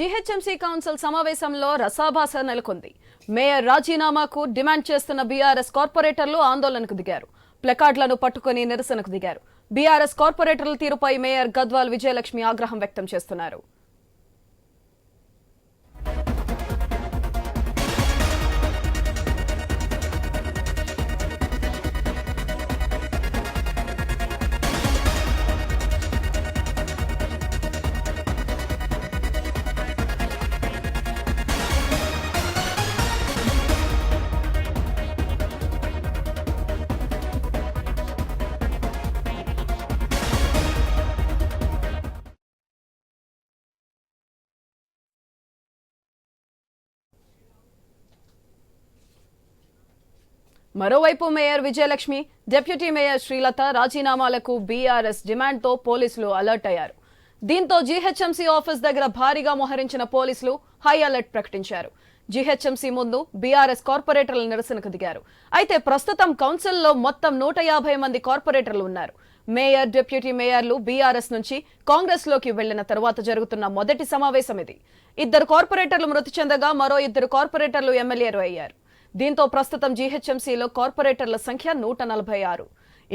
GHMC council సమావేశంలో రసాభాస నెలకొంది. Mayor రాజీనామాకు demand చేస్తున్న బీఆర్ఎస్ కార్పొరేటర్లు ఆందోళనకు దిగారు. ప్లకార్డులను పట్టుకుని నిరసనకు దిగారు. బీఆర్ఎస్ కార్పొరేటర్ల తీరుపై మేయర్ గద్వాల్ విజయలక్ష్మి ఆగ్రహం వ్యక్తం చేస్తున్నారు. మరోవైపు mayor Vijayalakshmi, deputy mayor Srilatha రాజీనామాలకు బీఆర్ఎస్ డిమాండ్తో పోలీసులు అలర్ట్ అయ్యారు. దీంతో జీహెచ్ఎంసీ ఆఫీస్ దగ్గర భారీగా మోహరించిన పోలీసులు హై అలర్ట్ ప్రకటించారు. జీహెచ్ఎంసీ ముందు బీఆర్ఎస్ కార్పొరేటర్ల నిరసనకు దిగారు. అయితే ప్రస్తుతం కౌన్సిల్లో మొత్తం 150 మంది కార్పొరేటర్లు ఉన్నారు. మేయర్, డిప్యూటీ మేయర్లు బీఆర్ఎస్ నుంచి కాంగ్రెస్ లోకి వెళ్లిన తరువాత జరుగుతున్న మొదటి సమావేశం ఇది. 2 కార్పొరేటర్లు మృతి చెందగా మరో 2 కార్పొరేటర్లు ఎమ్మెల్యేలు అయ్యారు. దీంతో ప్రస్తుతం జీహెచ్ఎంసీలో కార్పొరేటర్ల సంఖ్య 146.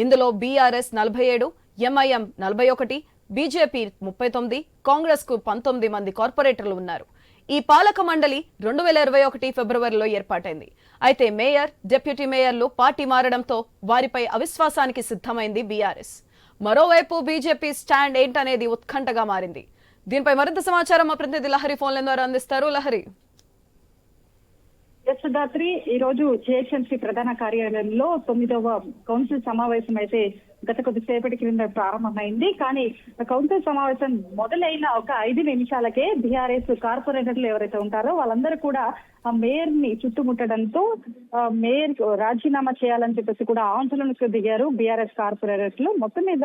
ఇందులో బీఆర్ఎస్ 47, ఎంఐఎం 41, బీజేపీ 39, కాంగ్రెస్ కు 19 మంది కార్పొరేటర్లు ఉన్నారు. ఈ పాలక మండలి 2021 ఫిబ్రవరిలో ఏర్పాటైంది. అయితే మేయర్, డిప్యూటీ మేయర్లు పార్టీ మారడంతో వారిపై అవిశ్వాసానికి సిద్ధమైంది బీఆర్ఎస్. మరోవైపు బీజేపీ స్టాండ్ ఏంటనేది ఉత్కంఠగా మారింది. దీనిపై మరింత సమాచారం మా ప్రతినిధి లహరి ఫోన్ల ద్వారా అందిస్తారు. లహరి. సుధాత్రి, ఈ రోజు జిహెచ్ఎంసీ ప్రధాన కార్యాలయంలో 9వ కౌన్సిల్ సమావేశం అయితే గత కొద్దిసేపటి క్రింద ప్రారంభమైంది. కానీ కౌన్సిల్ సమావేశం మొదలైన ఒక 5 నిమిషాలకే బీఆర్ఎస్ కార్పొరేటర్లు ఎవరైతే ఉంటారో వాళ్ళందరూ కూడా ఆ మేయర్ ని చుట్టుముట్టడంతో మేయర్ రాజీనామా చేయాలని చెప్పేసి కూడా ఆందోళనకు దిగారు బీఆర్ఎస్ కార్పొరేటర్లు. మొత్తం మీద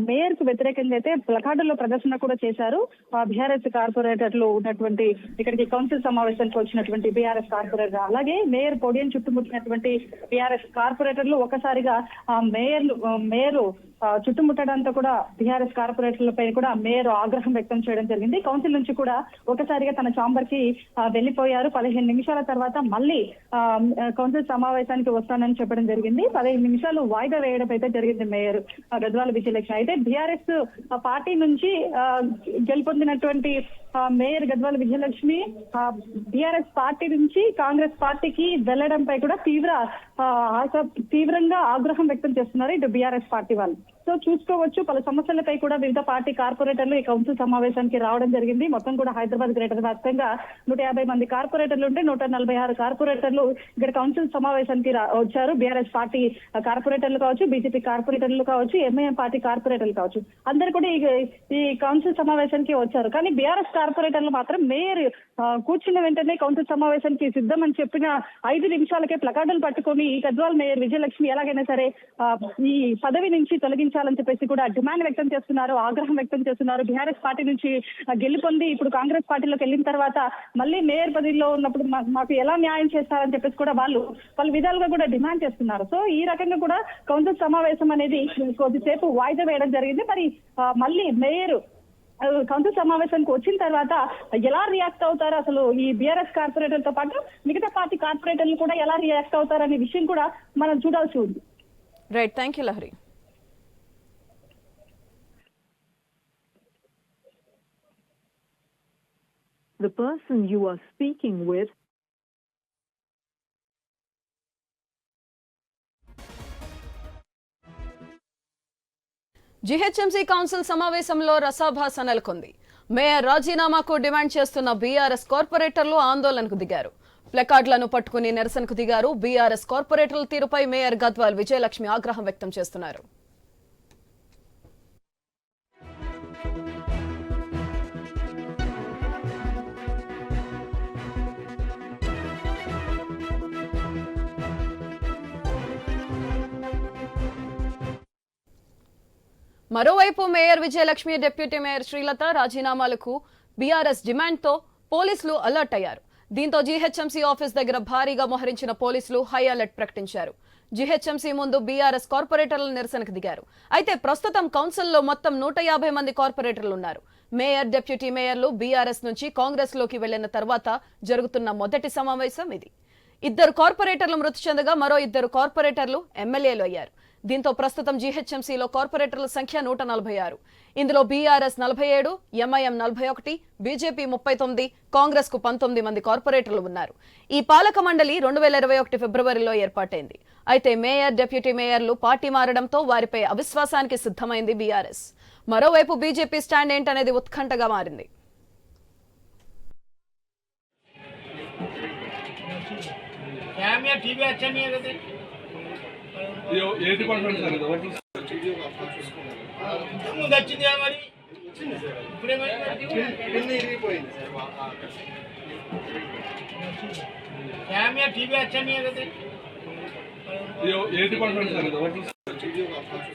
మేయర్ కు వ్యతిరేకంగా అయితే ప్లకార్డుల్లో ప్రదర్శన కూడా చేశారు. బీఆర్ఎస్ కార్పొరేటర్లు ఉన్నటువంటి ఇక్కడికి కౌన్సిల్ సమావేశానికి వచ్చినటువంటి బీఆర్ఎస్ కార్పొరేటర్, అలాగే మేయర్ పోడియం చుట్టుముట్టినటువంటి బీఆర్ఎస్ కార్పొరేటర్లు ఒకసారిగా మేయర్ చుట్టుముట్టడంతో కూడా బీఆర్ఎస్ కార్పొరేటర్లపై కూడా మేయర్ ఆగ్రహం వ్యక్తం చేయడం జరిగింది. కౌన్సిల్ నుంచి కూడా ఒకసారిగా తన ఛాంబర్ కి వెళ్లిపోయారు. 15 నిమిషాల తర్వాత మళ్ళీ కౌన్సిల్ సమావేశానికి వస్తానని చెప్పడం జరిగింది. 15 నిమిషాలు వాయిదా వేయడం అయితే జరిగింది మేయర్ గద్వాల్ విజయలక్ష్మి. అయితే బీఆర్ఎస్ పార్టీ నుంచి గెలుపొందినటువంటి మేయర్ గద్వాల్ విజయలక్ష్మి బీఆర్ఎస్ పార్టీ నుంచి కాంగ్రెస్ పార్టీకి వెళ్లడంపై కూడా తీవ్రంగా ఆగ్రహం వ్యక్తం చేస్తున్నారు ఇటు బీఆర్ఎస్ పార్టీ వాళ్ళు. సో చూసుకోవచ్చు, పలు సమస్యలపై కూడా వివిధ పార్టీ కార్పొరేటర్లు ఈ కౌన్సిల్ సమావేశానికి రావడం జరిగింది. మొత్తం కూడా హైదరాబాద్ గ్రేటర్ వ్యాప్తంగా 150 మంది కార్పొరేటర్లు ఉంటే 146 కార్పొరేటర్లు ఇక్కడ కౌన్సిల్ సమావేశానికి వచ్చారు. బీఆర్ఎస్ పార్టీ కార్పొరేటర్లు కావచ్చు, బీజేపీ కార్పొరేటర్లు కావచ్చు, ఎంఐఎం పార్టీ కార్పొరేటర్లు కావచ్చు, అందరు కూడా ఈ కౌన్సిల్ సమావేశానికి వచ్చారు. కానీ బీఆర్ఎస్ కార్పొరేటర్లు మాత్రం మేయర్ కూర్చున్న వెంటనే కౌన్సిల్ సమావేశానికి సిద్ధమని చెప్పిన 5 నిమిషాలకే ప్లకార్డులు పట్టుకొని ఈ గద్వాల్ మేయర్ విజయలక్ష్మి ఎలాగైనా సరే ఈ పదవి నుంచి తొలగించాలని చెప్పేసి కూడా డిమాండ్ వ్యక్తం చేస్తున్నారు, ఆగ్రహం వ్యక్తం చేస్తున్నారు. బీఆర్ఎస్ పార్టీ నుంచి గెలుపొంది ఇప్పుడు కాంగ్రెస్ పార్టీలోకి వెళ్ళిన తర్వాత మళ్ళీ మేయర్ పదవిలో ఉన్నప్పుడు మాకు ఎలా న్యాయం చేస్తారని చెప్పేసి కూడా వాళ్ళు పలు విధాలుగా కూడా డిమాండ్ చేస్తున్నారు. సో ఈ రకంగా కూడా కౌన్సిల్ సమావేశం అనేది కొద్దిసేపు వాయిదా వేయడం జరిగింది. మరి మళ్ళీ మేయర్ కౌన్సిల్ సమావేశానికి వచ్చిన తర్వాత ఎలా రియాక్ట్ అవుతారు, అసలు ఈ బీఆర్ఎస్ కార్పొరేటర్లతో పాటు మిగతా పార్టీ కార్పొరేటర్లు కూడా ఎలా రియాక్ట్ అవుతారు అనే విషయం కూడా మనం చూడాల్సి ఉంది. Right, thank you Lahari. The person you are speaking with GHMC council సమావేశంలో రసాభాస నెలకొంది. మేయర్ రాజీనామాకు డిమాండ్ చేస్తున్న బీఆర్ఎస్ కార్పొరేటర్లు ఆందోళనకు దిగారు. ప్లకార్డులను పట్టుకుని నిరసనకు దిగారు. బీఆర్ఎస్ కార్పొరేటర్ల తీరుపై మేయర్ గద్వాల్ విజయలక్ష్మి ఆగ్రహం వ్యక్తం చేస్తున్నారు. మరోవైపు mayor Vijayalakshmi, deputy mayor Srilatha రాజీనామాలకు బీఆర్ఎస్ డిమాండ్తో పోలీసులు అలర్ట్ అయ్యారు. దీంతో జీహెచ్ఎంసీ ఆఫీస్ దగ్గర భారీగా మోహరించిన పోలీసులు హై అలర్ట్ ప్రకటించారు. జీహెచ్ఎంసీ ముందు బీఆర్ఎస్ కార్పొరేటర్ల నిరసనకు దిగారు. అయితే ప్రస్తుతం కౌన్సిల్లో మొత్తం 150 మంది కార్పొరేటర్లు ఉన్నారు. మేయర్, డిప్యూటీ మేయర్లు బీఆర్ఎస్ నుంచి కాంగ్రెస్ లోకి వెళ్లిన తర్వాత జరుగుతున్న మొదటి సమావేశం ఇది. 2 కార్పొరేటర్లు మృతి చెందగా మరో 2 కార్పొరేటర్లు ఎమ్మెల్యేలు అయ్యారు. దీంతో ప్రస్తుతం జీహెచ్ఎంసీలో కార్పొరేటర్ల సంఖ్య 146. ఇందులో బీఆర్ఎస్ 47, ఎంఐఎం 41, బీజేపీ 39, కాంగ్రెస్ కు 19 మంది కార్పొరేటర్లు ఉన్నారు. ఈ పాలక మండలి 2021 ఫిబ్రవరిలో ఏర్పాటైంది. అయితే మేయర్, డిప్యూటీ మేయర్లు పార్టీ మారడంతో వారిపై అవిశ్వాసానికి సిద్ధమైంది బీఆర్ఎస్. మరోవైపు బీజేపీ స్టాండ్ ఏంటనేది ఉత్కంఠగా మారింది. टीवी अच्छा नहीं है ఏ డిపార్ట్మెంట్ సార్ ఇది ఒకటి ముందు వచ్చింది కదా మరి ఇప్పుడే టీవీ अच्छा नहीं है ఏ డిపార్ట్మెంట్ సార్ ఇది ఒకటి